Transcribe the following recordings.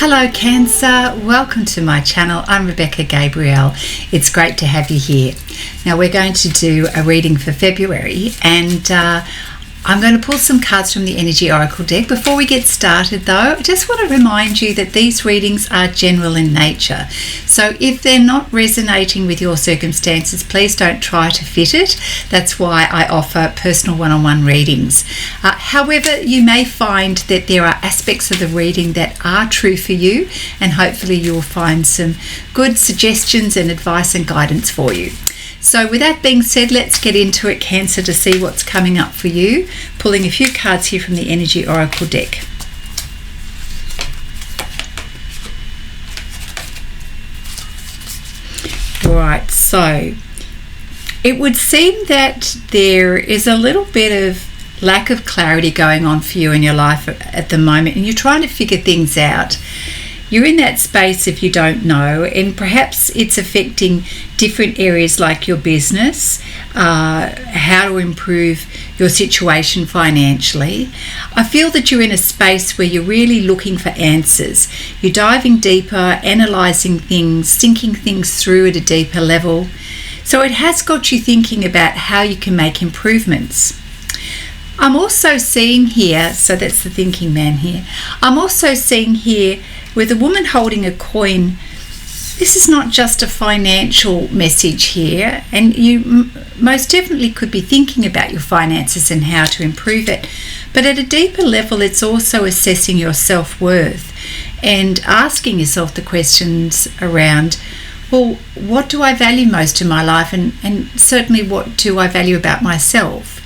Hello Cancer, welcome to my channel. I'm Rebecca Gabrielle. It's great to have you here. Now we're going to do a reading for February and I'm going to pull some cards from the Energy Oracle deck. Before we get started though, I just want to remind you that these readings are general in nature. So if they're not resonating with your circumstances, please don't try to fit it. That's why I offer personal one-on-one readings. However, you may find that there are aspects of the reading that are true for you, and hopefully you'll find some good suggestions and advice and guidance for you. So with that being said, let's get into it, Cancer, to see what's coming up for you. Pulling a few cards here from the Energy Oracle deck. Right, so it would seem that there is a little bit of lack of clarity going on for you in your life at the moment, and you're trying to figure things out. You're in that space if you don't know, and perhaps it's affecting different areas like your business, how to improve your situation financially. I feel that you're in a space where you're really looking for answers. You're diving deeper, analysing things, thinking things through at a deeper level. So it has got you thinking about how you can make improvements. I'm also seeing here, so that's the thinking man here, I'm also seeing here with a woman holding a coin. This is not just a financial message here, and you most definitely could be thinking about your finances and how to improve it, but at a deeper level it's also assessing your self-worth and asking yourself the questions around, well, what do I value most in my life, and certainly what do I value about myself,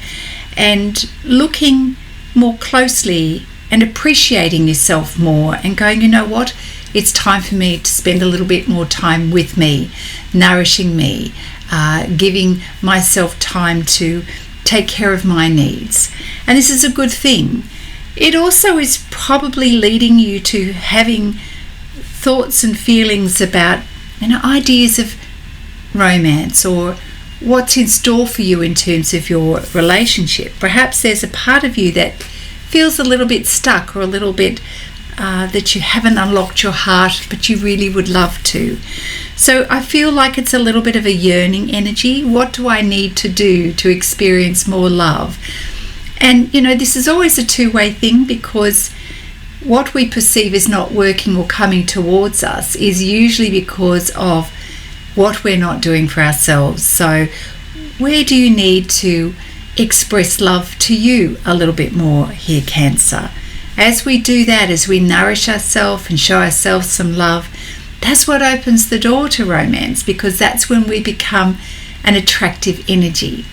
and looking more closely and appreciating yourself more and going, you know what, it's time for me to spend a little bit more time with me, nourishing me, giving myself time to take care of my needs. And this is a good thing. It also is probably leading you to having thoughts and feelings about, ideas of romance or what's in store for you in terms of your relationship. Perhaps there's a part of you that feels a little bit stuck, or a little bit that you haven't unlocked your heart, but you really would love to. So I feel like it's a little bit of a yearning energy. What do I need to do to experience more love? And this is always a two-way thing, because what we perceive is not working or coming towards us is usually because of what we're not doing for ourselves. So where do you need to express love to you a little bit more here, Cancer? As we do that, as we nourish ourselves and show ourselves some love, that's what opens the door to romance, because that's when we become an attractive energy.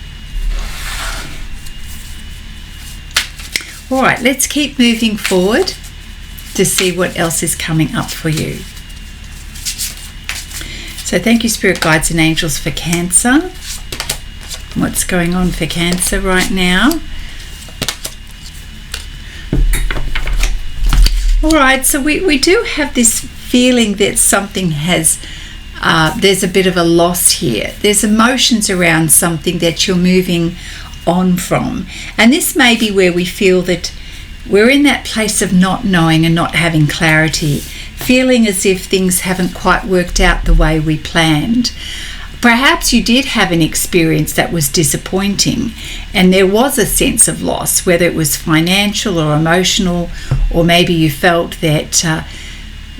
All right, let's keep moving forward to see what else is coming up for you. So thank you, Spirit Guides and Angels, for Cancer. What's going on for Cancer right now? All right, so we do have this feeling that something has, there's a bit of a loss here. There's emotions around something that you're moving on from. And this may be where we feel that we're in that place of not knowing and not having clarity, feeling as if things haven't quite worked out the way we planned. Perhaps you did have an experience that was disappointing and there was a sense of loss, whether it was financial or emotional, or maybe you felt that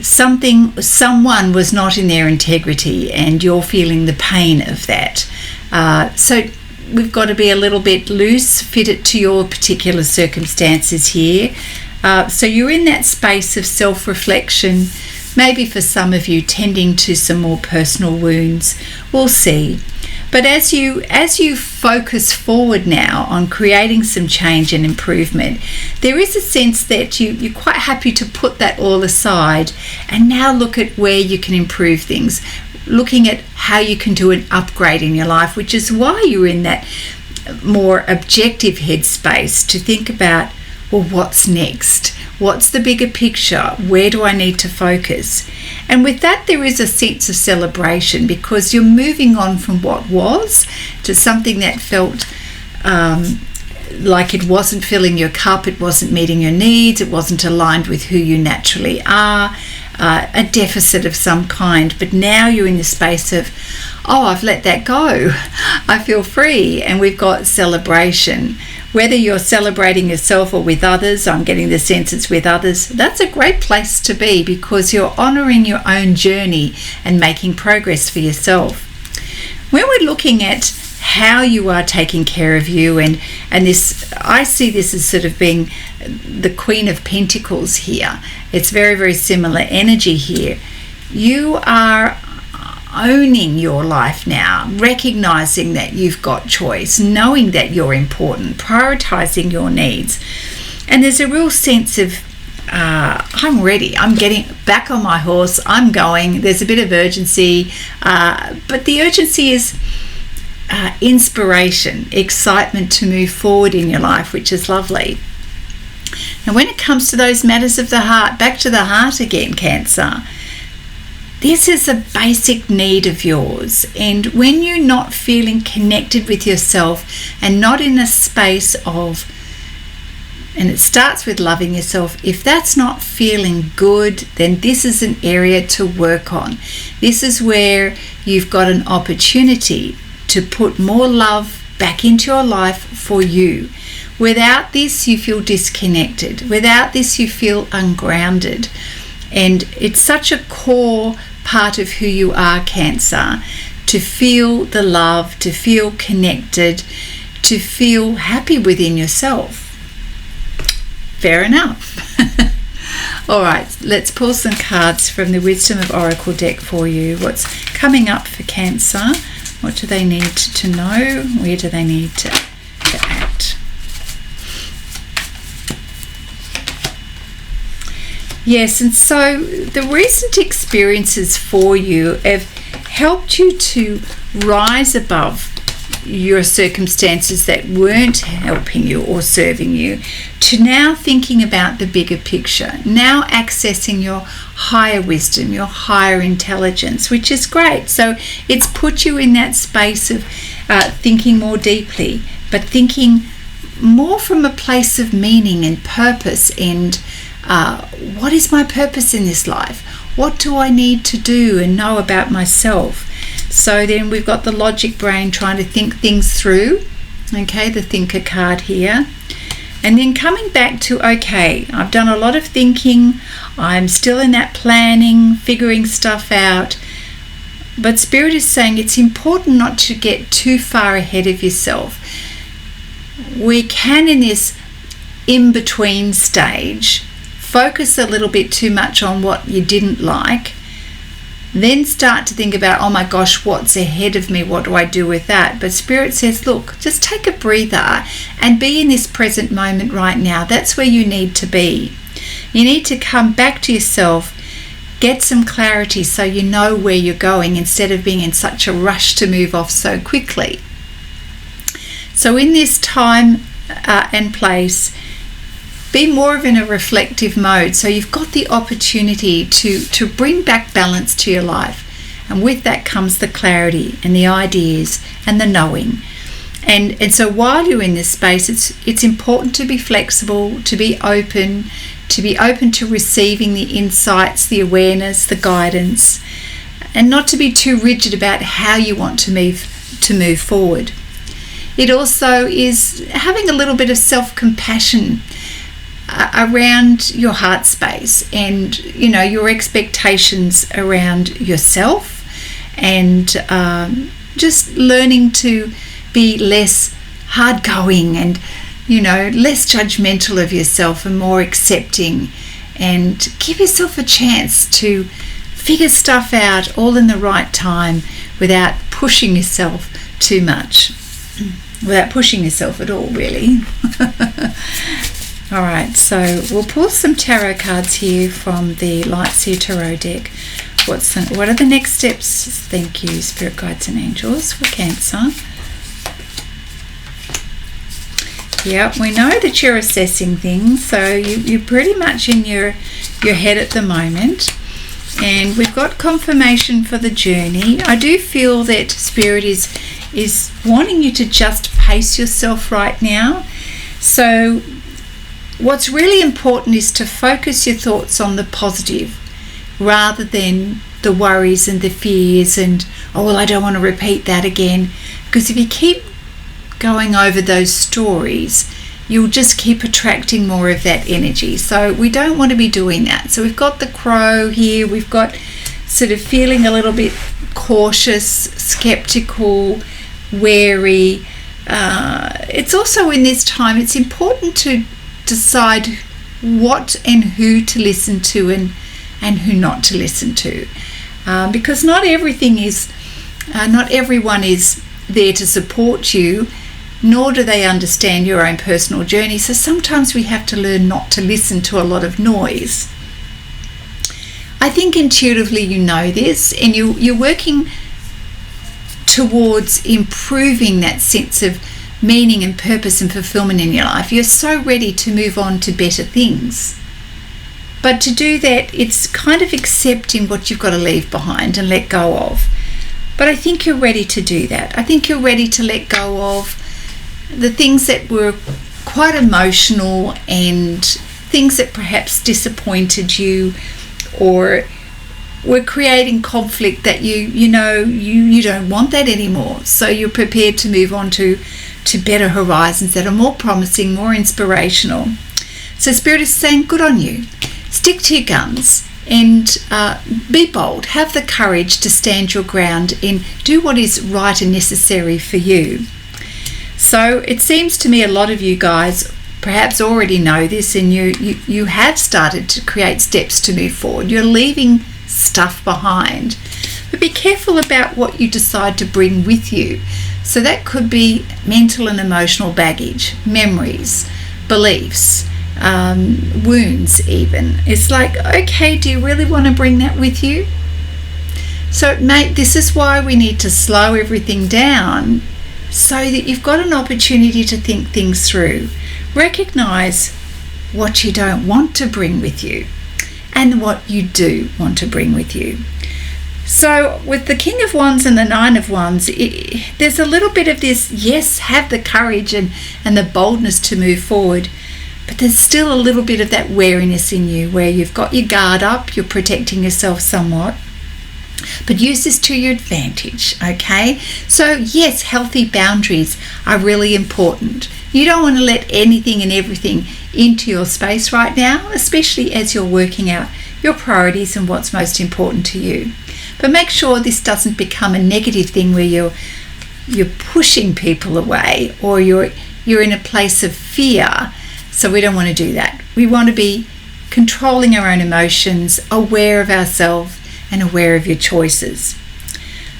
someone was not in their integrity and you're feeling the pain of that. So we've got to be a little bit loose, fit it to your particular circumstances here. So you're in that space of self-reflection, maybe for some of you tending to some more personal wounds. We'll see. But as you focus forward now on creating some change and improvement, there is a sense that you're quite happy to put that all aside and now look at where you can improve things, looking at how you can do an upgrade in your life, which is why you're in that more objective headspace to think about, well, what's next? What's the bigger picture? Where do I need to focus? And with that, there is a sense of celebration, because you're moving on from what was to something that felt like it wasn't filling your cup, it wasn't meeting your needs, it wasn't aligned with who you naturally are. a deficit of some kind, but now you're in the space of, oh, I've let that go, I feel free, and we've got celebration. Whether you're celebrating yourself or with others, I'm getting the sense it's with others, that's a great place to be, because you're honouring your own journey and making progress for yourself. When we're looking at how you are taking care of you, and this, I see this as sort of being the Queen of Pentacles here. It's very, very similar energy here. You are owning your life now, recognizing that you've got choice, knowing that you're important, prioritizing your needs. And there's a real sense of I'm ready, I'm getting back on my horse, I'm going. There's a bit of urgency, but the urgency is inspiration, excitement to move forward in your life, which is lovely. And when it comes to those matters of the heart, back to the heart again, Cancer, this is a basic need of yours. And when you're not feeling connected with yourself and not in a space of, and it starts with loving yourself, if that's not feeling good, then this is an area to work on. This is where you've got an opportunity to put more love back into your life for you. Without this, you feel disconnected. Without this, you feel ungrounded. And it's such a core part of who you are, Cancer, to feel the love, to feel connected, to feel happy within yourself. Fair enough. All right, let's pull some cards from the Wisdom of Oracle deck for you. What's coming up for Cancer? What do they need to know? Where do they need to act? Yes, and so the recent experiences for you have helped you to rise above your circumstances that weren't helping you or serving you, to now thinking about the bigger picture, now accessing your higher wisdom, your higher intelligence, which is great. So it's put you in that space of thinking more deeply, but thinking more from a place of meaning and purpose, and what is my purpose in this life? What do I need to do and know about myself? So then we've got the logic brain trying to think things through, okay, the thinker card here. And then coming back to, okay, I've done a lot of thinking, I'm still in that planning, figuring stuff out, but Spirit is saying it's important not to get too far ahead of yourself. We can, in this in-between stage, focus a little bit too much on what you didn't like, then start to think about, oh my gosh, what's ahead of me? What do I do with that? But Spirit says, look, just take a breather and be in this present moment right now. That's where you need to be. You need to come back to yourself, get some clarity so you know where you're going instead of being in such a rush to move off so quickly. So in this time and place, be more of in a reflective mode. So you've got the opportunity to bring back balance to your life. And with that comes the clarity and the ideas and the knowing. And so while you're in this space, it's important to be flexible, to be open to receiving the insights, the awareness, the guidance, and not to be too rigid about how you want to move forward. It also is having a little bit of self-compassion around your heart space and, you know, your expectations around yourself, and just learning to be less hard-going and, you know, less judgmental of yourself and more accepting, and give yourself a chance to figure stuff out all in the right time without pushing yourself too much, without pushing yourself at all, really. All right, so we'll pull some tarot cards here from the Lightseer Tarot deck. What are the next steps? Thank you, Spirit Guides and Angels, for Cancer. Yeah, we know that you're assessing things, so you're pretty much in your head at the moment. And we've got confirmation for the journey. I do feel that Spirit is wanting you to just pace yourself right now. So what's really important is to focus your thoughts on the positive. rather than the worries and the fears and, oh, well, I don't want to repeat that again. Because if you keep going over those stories, you'll just keep attracting more of that energy. So we don't want to be doing that. So we've got the crow here. We've got sort of feeling a little bit cautious, skeptical, wary. It's also in this time, it's important to decide what and who to listen to and who not to listen to. Because not everyone is there to support you, nor do they understand your own personal journey. So sometimes we have to learn not to listen to a lot of noise. I think intuitively you know this, and you're working towards improving that sense of meaning and purpose and fulfillment in your life. You're so ready to move on to better things. But to do that, it's kind of accepting what you've got to leave behind and let go of. But I think you're ready to do that. I think you're ready to let go of the things that were quite emotional and things that perhaps disappointed you or were creating conflict that you don't want that anymore. So you're prepared to move on to better horizons that are more promising, more inspirational. So Spirit is saying, good on you. Stick to your guns and be bold. Have the courage to stand your ground and do what is right and necessary for you. So it seems to me a lot of you guys perhaps already know this, and you have started to create steps to move forward. You're leaving stuff behind. But be careful about what you decide to bring with you. So that could be mental and emotional baggage, memories, beliefs, wounds even. It's like, okay, do you really want to bring that with you? So this is why we need to slow everything down so that you've got an opportunity to think things through. Recognize what you don't want to bring with you and what you do want to bring with you. So with the King of Wands and the Nine of Wands, there's a little bit of this, yes, have the courage and the boldness to move forward, but there's still a little bit of that wariness in you where you've got your guard up, you're protecting yourself somewhat, but use this to your advantage, okay? So yes, healthy boundaries are really important. You don't want to let anything and everything into your space right now, especially as you're working out your priorities and what's most important to you. But make sure this doesn't become a negative thing where you're pushing people away or you're in a place of fear. So we don't want to do that. We want to be controlling our own emotions, aware of ourselves and aware of your choices.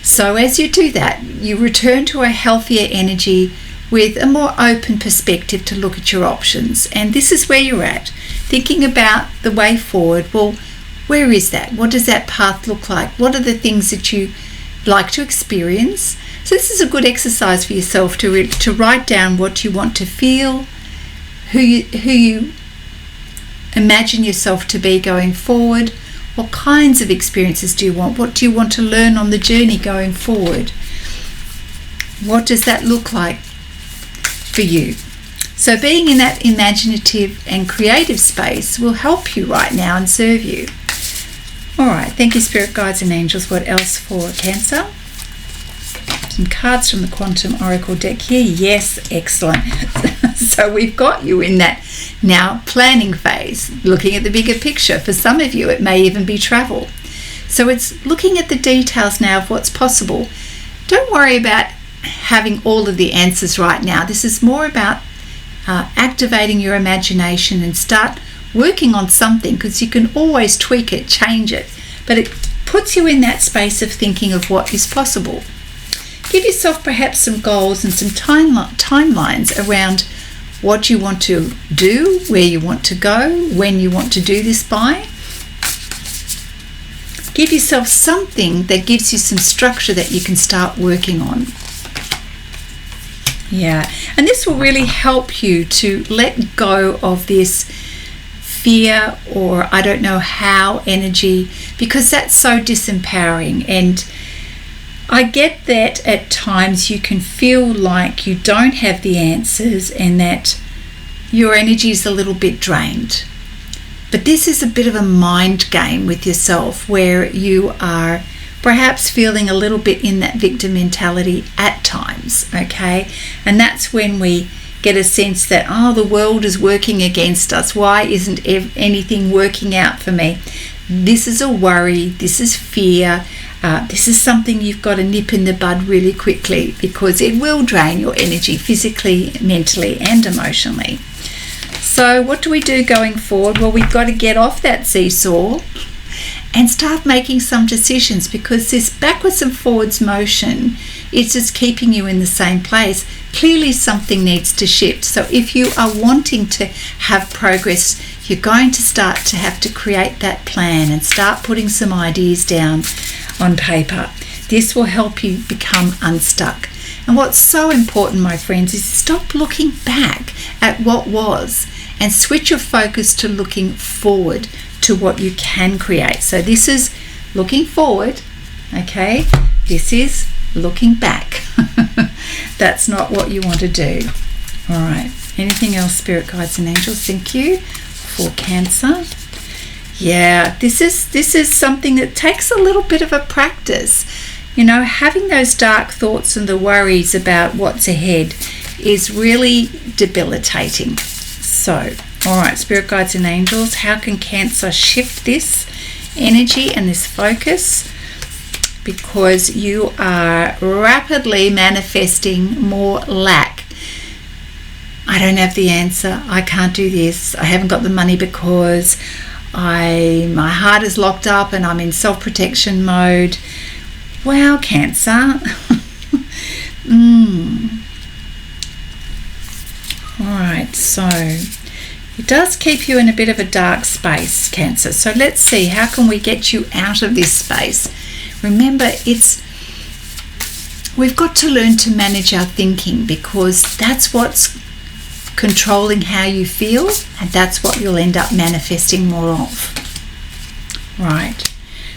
So as you do that, you return to a healthier energy with a more open perspective to look at your options. And this is where you're at, thinking about the way forward. Well, where is that? What does that path look like? What are the things that you like to experience? So this is a good exercise for yourself to write down what you want to feel, who you imagine yourself to be going forward. What kinds of experiences do you want? What do you want to learn on the journey going forward? What does that look like for you? So being in that imaginative and creative space will help you right now and serve you. All right, thank you, Spirit Guides and Angels. What else for Cancer? Some cards from the Quantum Oracle deck here. Yes, excellent. So we've got you in that now planning phase, looking at the bigger picture. For some of you, it may even be travel. So it's looking at the details now of what's possible. Don't worry about having all of the answers right now. This is more about activating your imagination and start working on something, because you can always tweak it, change it, but it puts you in that space of thinking of what is possible. Give yourself perhaps some goals and some timelines around what you want to do, where you want to go, when you want to do this by. Give yourself something that gives you some structure that you can start working on. Yeah, and this will really help you to let go of this fear or I don't know how energy, because that's so disempowering. And I get that at times you can feel like you don't have the answers and that your energy is a little bit drained. But this is a bit of a mind game with yourself where you are perhaps feeling a little bit in that victim mentality at times, okay? And that's when we get a sense that, oh, the world is working against us. Why isn't anything working out for me? This is a worry. This is fear. This is something you've got to nip in the bud really quickly, because it will drain your energy physically, mentally, and emotionally. So what do we do going forward? Well, we've got to get off that seesaw and start making some decisions, because this backwards and forwards motion is just keeping you in the same place. Clearly something needs to shift. So if you are wanting to have progress, you're going to start to have to create that plan and start putting some ideas down on paper. This will help you become unstuck. And what's so important, my friends, is stop looking back at what was and switch your focus to looking forward to what you can create. So this is looking forward, okay? This is looking back. That's not what you want to do. All right. Anything else, spirit guides and angels? Thank you for Cancer. Yeah, this is something that takes a little bit of a practice. You know, having those dark thoughts and the worries about what's ahead is really debilitating. So, all right, spirit guides and angels, how can Cancer shift this energy and this focus? Because you are rapidly manifesting more lack. I don't have the answer. I can't do this. I haven't got the money because my heart is locked up and I'm in self-protection mode. Wow, Cancer. Alright, so it does keep you in a bit of a dark space, Cancer. So let's see, how can we get you out of this space? Remember, we've got to learn to manage our thinking, because that's what's controlling how you feel, and that's what you'll end up manifesting more of. Right.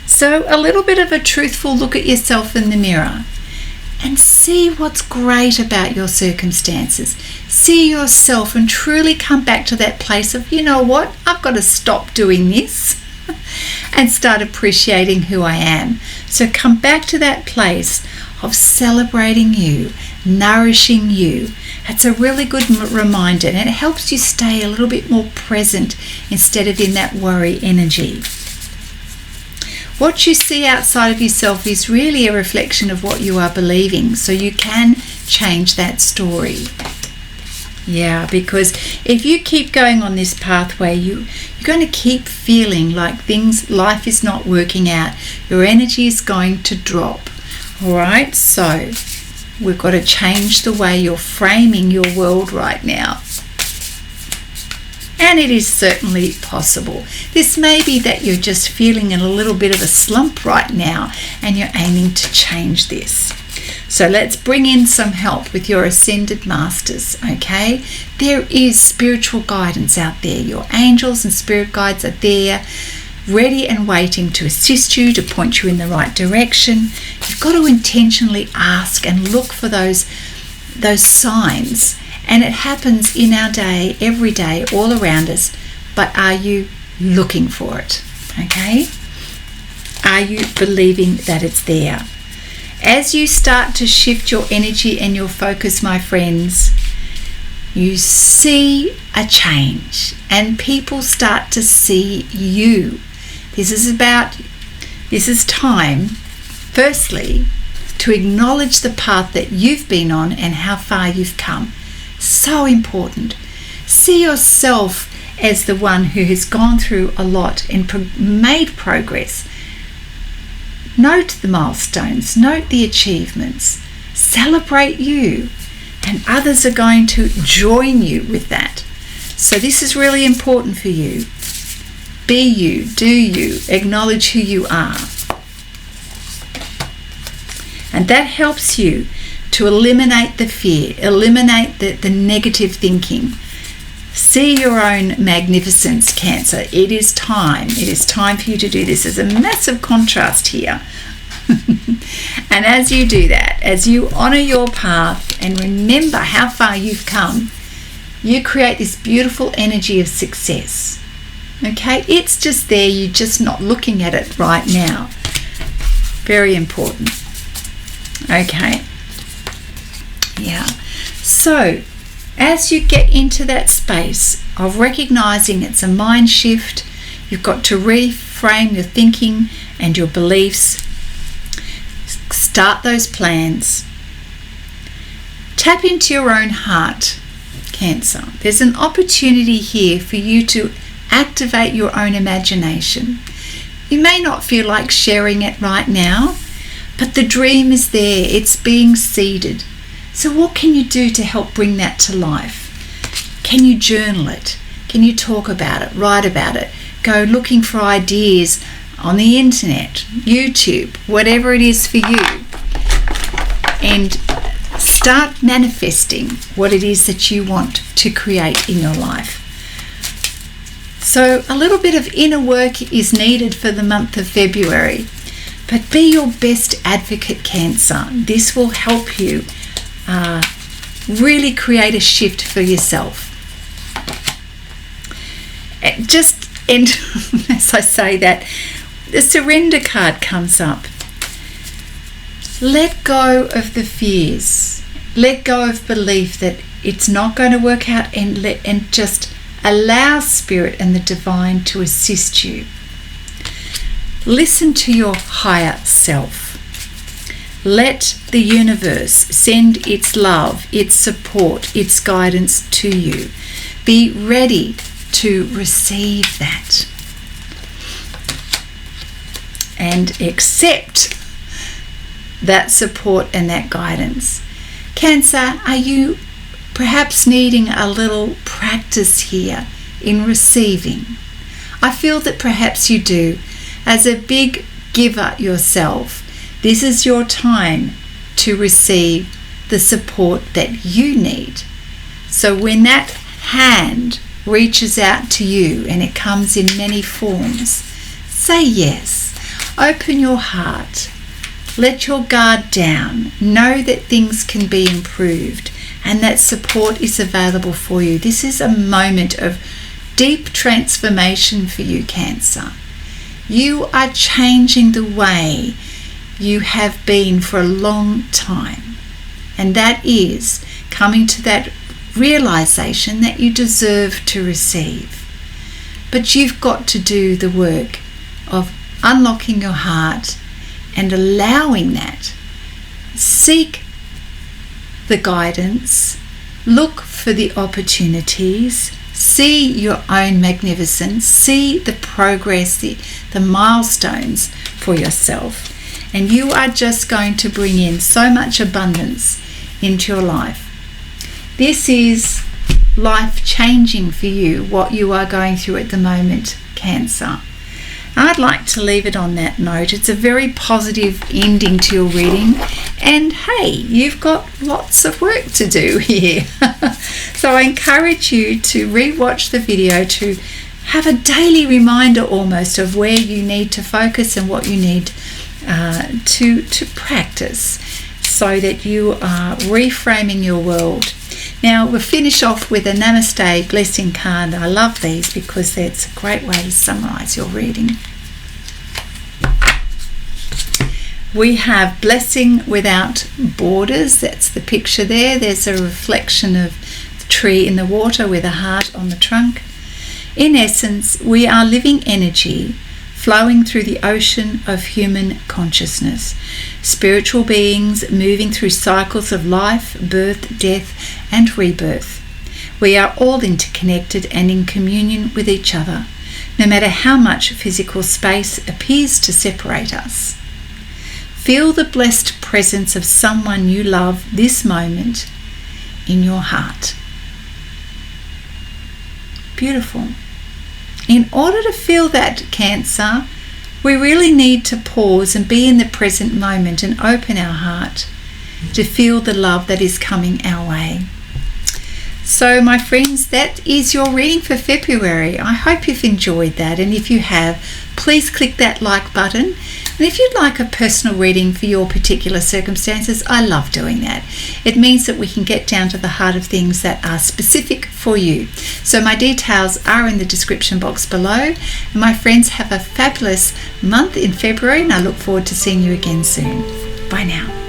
So a little bit of a truthful look at yourself in the mirror and see what's great about your circumstances. See yourself and truly come back to that place of, you know what, I've got to stop doing this and start appreciating who I am. So come back to that place of celebrating you, nourishing you. It's a really good reminder, and it helps you stay a little bit more present instead of in that worry energy. What you see outside of yourself is really a reflection of what you are believing, so you can change that story. Yeah, because if you keep going on this pathway, you're going to keep feeling like life is not working out. Your energy is going to drop. All right, so we've got to change the way you're framing your world right now. And it is certainly possible. This may be that you're just feeling in a little bit of a slump right now and you're aiming to change this. So let's bring in some help with your ascended masters, okay? There is spiritual guidance out there. Your angels and spirit guides are there, ready and waiting to assist you, to point you in the right direction. You've got to intentionally ask and look for those signs. And it happens in our day, every day, all around us. But are you looking for it? Okay? Are you believing that it's there? As you start to shift your energy and your focus, my friends, you see a change and people start to see you. This is time, firstly, to acknowledge the path that you've been on and how far you've come. So important. See yourself as the one who has gone through a lot and made progress. Note the milestones, note the achievements, celebrate you, and others are going to join you with that. So this is really important for you. Be you, do you, acknowledge who you are. And that helps you to eliminate the fear, eliminate the negative thinking. See your own magnificence, Cancer. It is time. It is time for you to do this. There's a massive contrast here. And as you do that, as you honor your path and remember how far you've come, you create this beautiful energy of success. Okay, it's just there, you're just not looking at it right now. Very important. Okay. Yeah. So, as you get into that space of recognizing it's a mind shift, you've got to reframe your thinking and your beliefs. Start those plans. Tap into your own heart, Cancer. There's an opportunity here for you to activate your own imagination. You may not feel like sharing it right now, but the dream is there. It's being seeded. So what can you do to help bring that to life? Can you journal it? Can you talk about it, write about it? Go looking for ideas on the internet, YouTube, whatever it is for you. And start manifesting what it is that you want to create in your life. So a little bit of inner work is needed for the month of February, but be your best advocate, Cancer. This will help you really create a shift for yourself. And as I say that, the surrender card comes up. Let go of the fears. Let go of belief that it's not going to work out, and just allow Spirit and the Divine to assist you. Listen to your higher self. Let the universe send its love, its support, its guidance to you. Be ready to receive that. And accept that support and that guidance. Cancer, are you perhaps needing a little practice here in receiving? I feel that perhaps you do. As a big giver yourself, this is your time to receive the support that you need. So when that hand reaches out to you, and it comes in many forms, say yes. Open your heart. Let your guard down. Know that things can be improved and that support is available for you. This is a moment of deep transformation for you, Cancer. You are changing the way you have been for a long time, and that is coming to that realization that you deserve to receive. But you've got to do the work of unlocking your heart and allowing that. Seek the guidance, look for the opportunities, see your own magnificence, see the progress, the milestones for yourself, and you are just going to bring in so much abundance into your life. This is life-changing for you, what you are going through at the moment, Cancer. I'd like to leave it on that note. It's a very positive ending to your reading, and hey, you've got lots of work to do here. So I encourage you to re-watch the video to have a daily reminder almost of where you need to focus and what you need to practice, so that you are reframing your world. Now we'll finish off with a Namaste blessing card. I love these because it's a great way to summarize your reading. We have blessing without borders. That's the picture there. There's a reflection of the tree in the water with a heart on the trunk. In essence, we are living energy flowing through the ocean of human consciousness, spiritual beings moving through cycles of life, birth, death, and rebirth. We are all interconnected and in communion with each other, no matter how much physical space appears to separate us. Feel the blessed presence of someone you love this moment in your heart. Beautiful. In order to feel that, Cancer, we really need to pause and be in the present moment and open our heart to feel the love that is coming our way. So my friends, that is your reading for February. I hope you've enjoyed that, and if you have, please click that like button. And if you'd like a personal reading for your particular circumstances, I love doing that. It means that we can get down to the heart of things that are specific for you. So my details are in the description box below. And my friends, have a fabulous month in February, and I look forward to seeing you again soon. Bye now.